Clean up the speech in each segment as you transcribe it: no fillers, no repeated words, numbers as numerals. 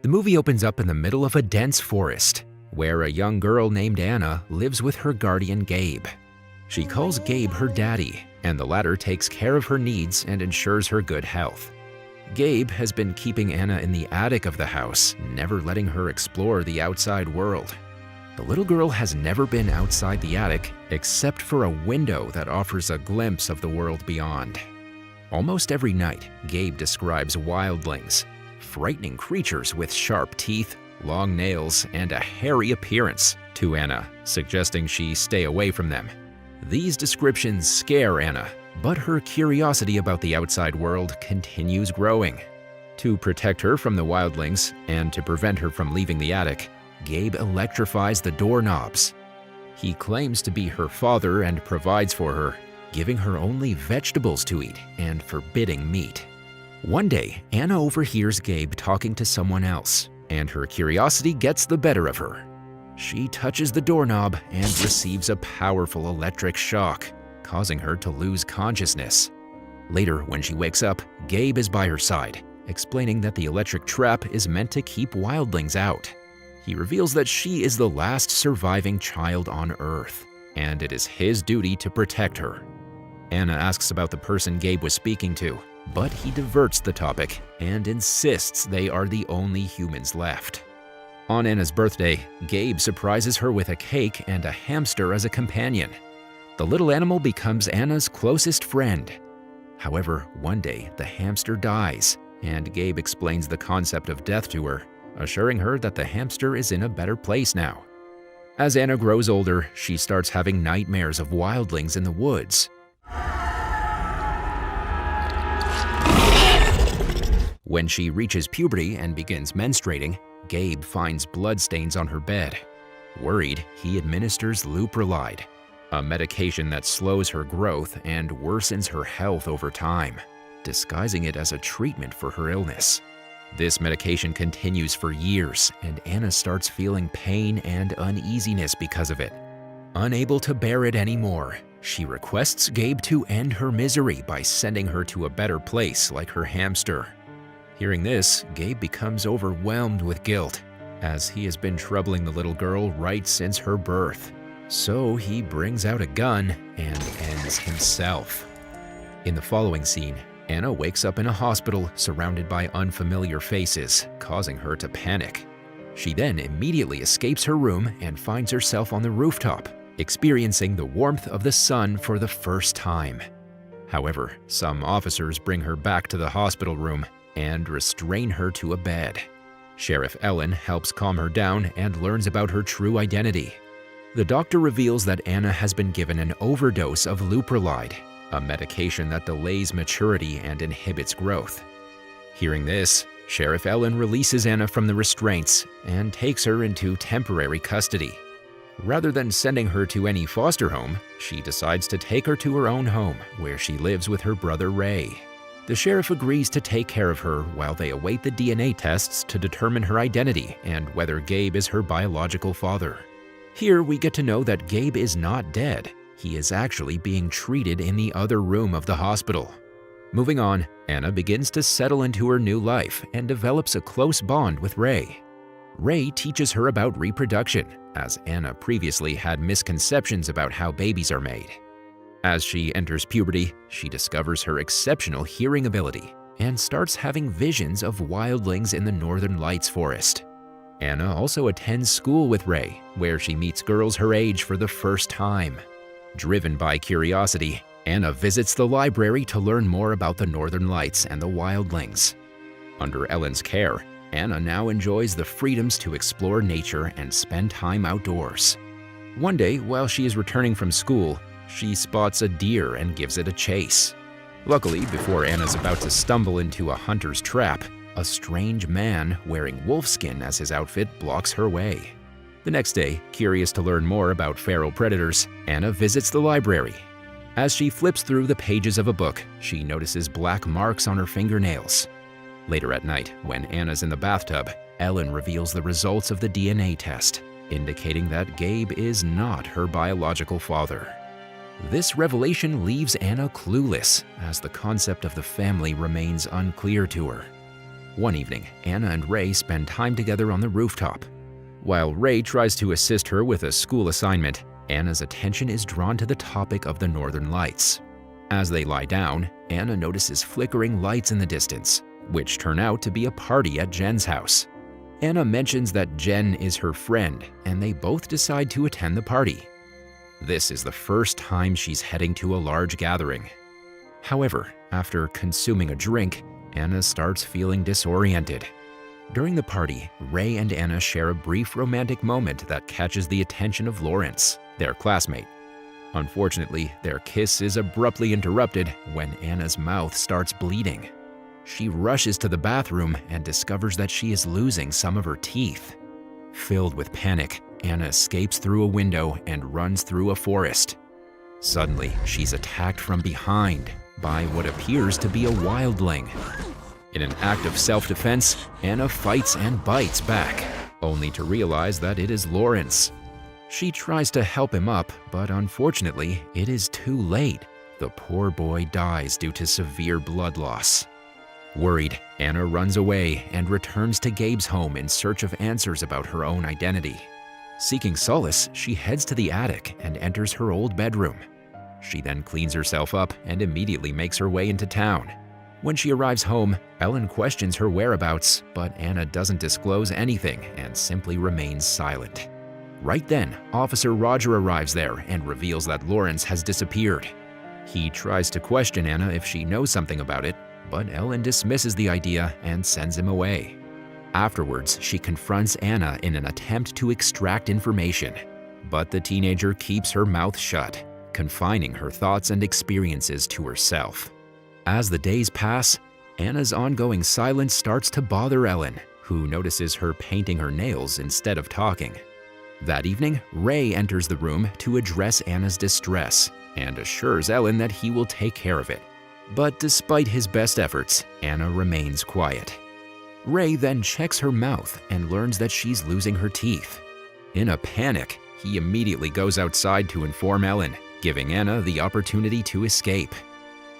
The movie opens up in the middle of a dense forest, where a young girl named Anna lives with her guardian Gabe. She calls Gabe her daddy, and the latter takes care of her needs and ensures her good health. Gabe has been keeping Anna in the attic of the house, never letting her explore the outside world. The little girl has never been outside the attic except for a window that offers a glimpse of the world beyond. Almost every night, Gabe describes wildlings, frightening creatures with sharp teeth, long nails, and a hairy appearance, to Anna, suggesting she stay away from them. These descriptions scare Anna, but her curiosity about the outside world continues growing. To protect her from the wildlings and to prevent her from leaving the attic, Gabe electrifies the doorknobs. He claims to be her father and provides for her, giving her only vegetables to eat and forbidding meat. One day, Anna overhears Gabe talking to someone else, and her curiosity gets the better of her. She touches the doorknob and receives a powerful electric shock, causing her to lose consciousness. Later, when she wakes up, Gabe is by her side, explaining that the electric trap is meant to keep wildlings out. He reveals that she is the last surviving child on Earth, and it is his duty to protect her. Anna asks about the person Gabe was speaking to, but he diverts the topic and insists they are the only humans left. On Anna's birthday, Gabe surprises her with a cake and a hamster as a companion. The little animal becomes Anna's closest friend. However, one day the hamster dies, and Gabe explains the concept of death to her, assuring her that the hamster is in a better place now. As Anna grows older, she starts having nightmares of wildlings in the woods. When she reaches puberty and begins menstruating, Gabe finds bloodstains on her bed. Worried, he administers Leuprolide, a medication that slows her growth and worsens her health over time, disguising it as a treatment for her illness. This medication continues for years, and Anna starts feeling pain and uneasiness because of it. Unable to bear it anymore, she requests Gabe to end her misery by sending her to a better place like her hamster. Hearing this, Gabe becomes overwhelmed with guilt, as he has been troubling the little girl right since her birth. So he brings out a gun and ends himself. In the following scene, Anna wakes up in a hospital surrounded by unfamiliar faces, causing her to panic. She then immediately escapes her room and finds herself on the rooftop, experiencing the warmth of the sun for the first time. However, some officers bring her back to the hospital room and restrain her to a bed. Sheriff Ellen helps calm her down and learns about her true identity. The doctor reveals that Anna has been given an overdose of Leuprolide, a medication that delays maturity and inhibits growth. Hearing this, Sheriff Ellen releases Anna from the restraints and takes her into temporary custody. Rather than sending her to any foster home, she decides to take her to her own home, where she lives with her brother Ray. The sheriff agrees to take care of her while they await the DNA tests to determine her identity and whether Gabe is her biological father. Here we get to know that Gabe is not dead. He is actually being treated in the other room of the hospital. Moving on, Anna begins to settle into her new life and develops a close bond with Ray. Ray teaches her about reproduction, as Anna previously had misconceptions about how babies are made. As she enters puberty, she discovers her exceptional hearing ability and starts having visions of wildlings in the Northern Lights forest. Anna also attends school with Ray, where she meets girls her age for the first time. Driven by curiosity, Anna visits the library to learn more about the Northern Lights and the wildlings. Under Ellen's care, Anna now enjoys the freedoms to explore nature and spend time outdoors. One day, while she is returning from school, she spots a deer and gives it a chase. Luckily, before Anna's about to stumble into a hunter's trap, a strange man wearing wolfskin as his outfit blocks her way. The next day, curious to learn more about feral predators, Anna visits the library. As she flips through the pages of a book, she notices black marks on her fingernails. Later at night, when Anna's in the bathtub, Ellen reveals the results of the DNA test, indicating that Gabe is not her biological father. This revelation leaves Anna clueless, as the concept of the family remains unclear to her. One evening, Anna and Ray spend time together on the rooftop. While Ray tries to assist her with a school assignment, Anna's attention is drawn to the topic of the Northern Lights. As they lie down, Anna notices flickering lights in the distance, which turn out to be a party at Jen's house. Anna mentions that Jen is her friend, and they both decide to attend the party. This is the first time she's heading to a large gathering. However, after consuming a drink, Anna starts feeling disoriented. During the party, Ray and Anna share a brief romantic moment that catches the attention of Lawrence, their classmate. Unfortunately, their kiss is abruptly interrupted when Anna's mouth starts bleeding. She rushes to the bathroom and discovers that she is losing some of her teeth. Filled with panic, Anna escapes through a window and runs through a forest. Suddenly, she's attacked from behind by what appears to be a wildling. In an act of self-defense, Anna fights and bites back, only to realize that it is Lawrence. She tries to help him up, but unfortunately, it is too late. The poor boy dies due to severe blood loss. Worried, Anna runs away and returns to Gabe's home in search of answers about her own identity. Seeking solace, she heads to the attic and enters her old bedroom. She then cleans herself up and immediately makes her way into town. When she arrives home, Ellen questions her whereabouts, but Anna doesn't disclose anything and simply remains silent. Right then, Officer Roger arrives there and reveals that Lawrence has disappeared. He tries to question Anna if she knows something about it, but Ellen dismisses the idea and sends him away. Afterwards, she confronts Anna in an attempt to extract information, but the teenager keeps her mouth shut, confining her thoughts and experiences to herself. As the days pass, Anna's ongoing silence starts to bother Ellen, who notices her painting her nails instead of talking. That evening, Ray enters the room to address Anna's distress and assures Ellen that he will take care of it. But despite his best efforts, Anna remains quiet. Ray then checks her mouth and learns that she's losing her teeth. In a panic, he immediately goes outside to inform Ellen, giving Anna the opportunity to escape.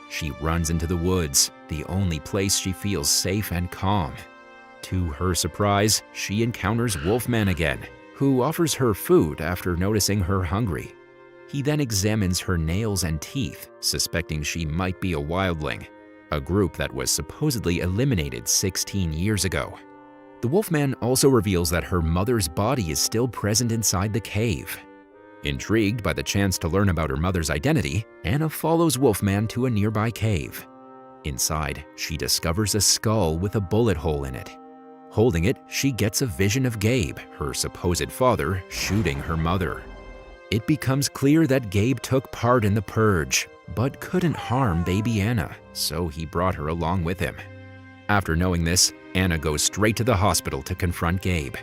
She runs into the woods, the only place she feels safe and calm. To her surprise, she encounters Wolfman again, who offers her food after noticing her hungry. He then examines her nails and teeth, suspecting she might be a wildling, a group that was supposedly eliminated 16 years ago. The Wolfman also reveals that her mother's body is still present inside the cave. Intrigued by the chance to learn about her mother's identity, Anna follows Wolfman to a nearby cave. Inside, she discovers a skull with a bullet hole in it. Holding it, she gets a vision of Gabe, her supposed father, shooting her mother. It becomes clear that Gabe took part in the purge, but couldn't harm baby Anna, so he brought her along with him. After knowing this, Anna goes straight to the hospital to confront Gabe.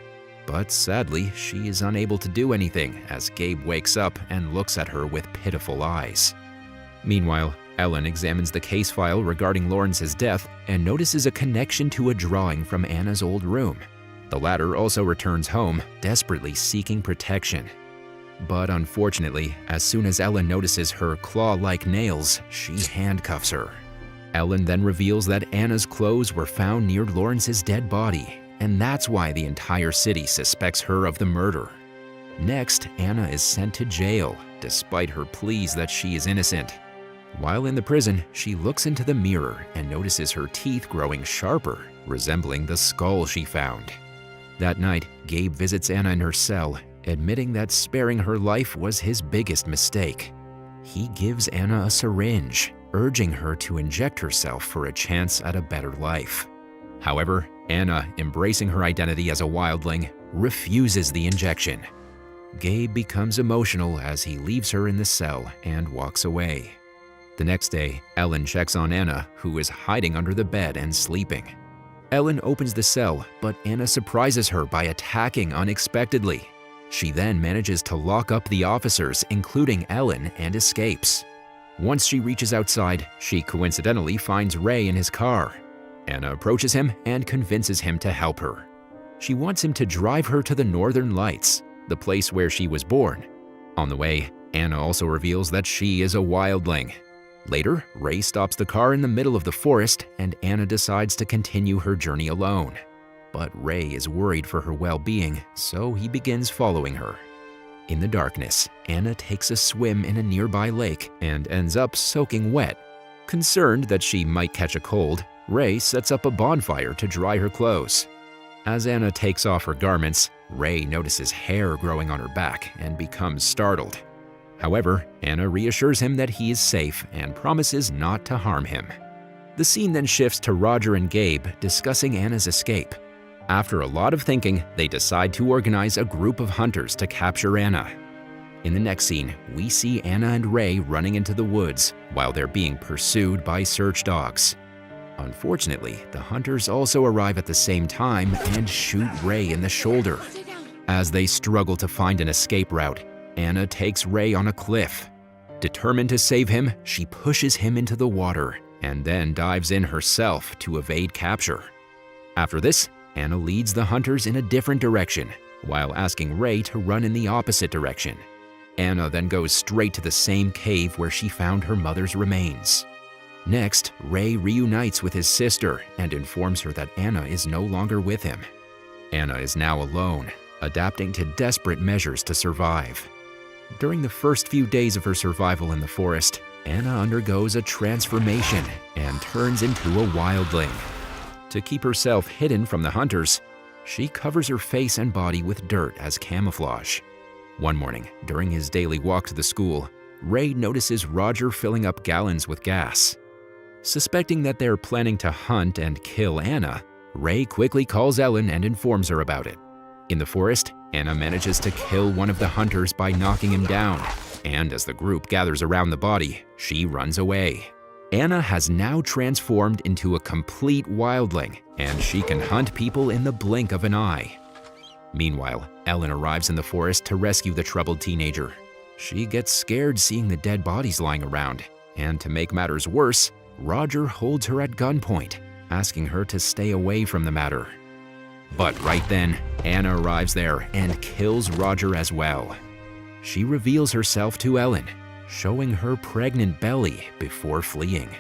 But sadly, she is unable to do anything as Gabe wakes up and looks at her with pitiful eyes. Meanwhile, Ellen examines the case file regarding Lawrence's death and notices a connection to a drawing from Anna's old room. The latter also returns home, desperately seeking protection. But unfortunately, as soon as Ellen notices her claw-like nails, she handcuffs her. Ellen then reveals that Anna's clothes were found near Lawrence's dead body, and that's why the entire city suspects her of the murder. Next, Anna is sent to jail, despite her pleas that she is innocent. While in the prison, she looks into the mirror and notices her teeth growing sharper, resembling the skull she found. That night, Gabe visits Anna in her cell, admitting that sparing her life was his biggest mistake. He gives Anna a syringe, urging her to inject herself for a chance at a better life. However, Anna, embracing her identity as a wildling, refuses the injection. Gabe becomes emotional as he leaves her in the cell and walks away. The next day, Ellen checks on Anna, who is hiding under the bed and sleeping. Ellen opens the cell, but Anna surprises her by attacking unexpectedly. She then manages to lock up the officers, including Ellen, and escapes. Once she reaches outside, she coincidentally finds Ray in his car. Anna approaches him and convinces him to help her. She wants him to drive her to the Northern Lights, the place where she was born. On the way, Anna also reveals that she is a wildling. Later, Ray stops the car in the middle of the forest and Anna decides to continue her journey alone. But Ray is worried for her well-being, so he begins following her. In the darkness, Anna takes a swim in a nearby lake and ends up soaking wet. Concerned that she might catch a cold, Ray sets up a bonfire to dry her clothes. As Anna takes off her garments, Ray notices hair growing on her back and becomes startled. However, Anna reassures him that he is safe and promises not to harm him. The scene then shifts to Roger and Gabe discussing Anna's escape. After a lot of thinking, they decide to organize a group of hunters to capture Anna. In the next scene, we see Anna and Ray running into the woods while they're being pursued by search dogs. Unfortunately, the hunters also arrive at the same time and shoot Ray in the shoulder. As they struggle to find an escape route, Anna takes Ray on a cliff. Determined to save him, she pushes him into the water and then dives in herself to evade capture. After this, Anna leads the hunters in a different direction, while asking Ray to run in the opposite direction. Anna then goes straight to the same cave where she found her mother's remains. Next, Ray reunites with his sister and informs her that Anna is no longer with him. Anna is now alone, adapting to desperate measures to survive. During the first few days of her survival in the forest, Anna undergoes a transformation and turns into a wildling. To keep herself hidden from the hunters, she covers her face and body with dirt as camouflage. One morning, during his daily walk to the school, Ray notices Roger filling up gallons with gas. Suspecting that they're planning to hunt and kill Anna, Ray quickly calls Ellen and informs her about it. In the forest, Anna manages to kill one of the hunters by knocking him down, and as the group gathers around the body, she runs away. Anna has now transformed into a complete wildling, and she can hunt people in the blink of an eye. Meanwhile, Ellen arrives in the forest to rescue the troubled teenager. She gets scared seeing the dead bodies lying around, and to make matters worse, Roger holds her at gunpoint, asking her to stay away from the matter. But right then, Anna arrives there and kills Roger as well. She reveals herself to Ellen, showing her pregnant belly before fleeing.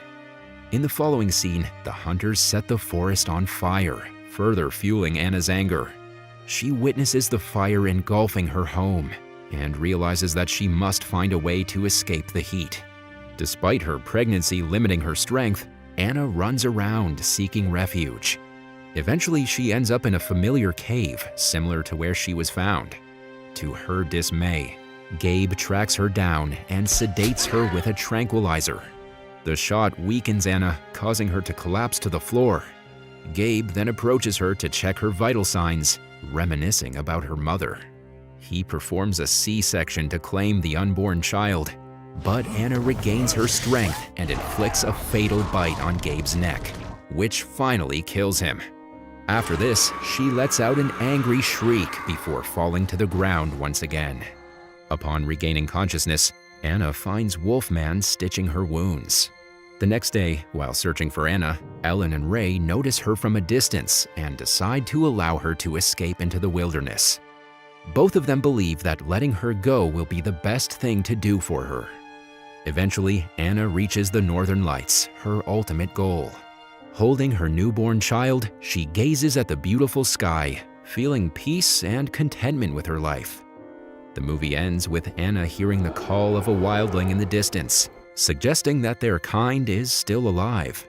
In the following scene, the hunters set the forest on fire, further fueling Anna's anger. She witnesses the fire engulfing her home and realizes that she must find a way to escape the heat. Despite her pregnancy limiting her strength, Anna runs around seeking refuge. Eventually, she ends up in a familiar cave similar to where she was found. To her dismay, Gabe tracks her down and sedates her with a tranquilizer. The shot weakens Anna, causing her to collapse to the floor. Gabe then approaches her to check her vital signs, reminiscing about her mother. He performs a C-section to claim the unborn child, but Anna regains her strength and inflicts a fatal bite on Gabe's neck, which finally kills him. After this, she lets out an angry shriek before falling to the ground once again. Upon regaining consciousness, Anna finds Wolfman stitching her wounds. The next day, while searching for Anna, Ellen and Ray notice her from a distance and decide to allow her to escape into the wilderness. Both of them believe that letting her go will be the best thing to do for her. Eventually, Anna reaches the Northern Lights, her ultimate goal. Holding her newborn child, she gazes at the beautiful sky, feeling peace and contentment with her life. The movie ends with Anna hearing the call of a wildling in the distance, suggesting that their kind is still alive.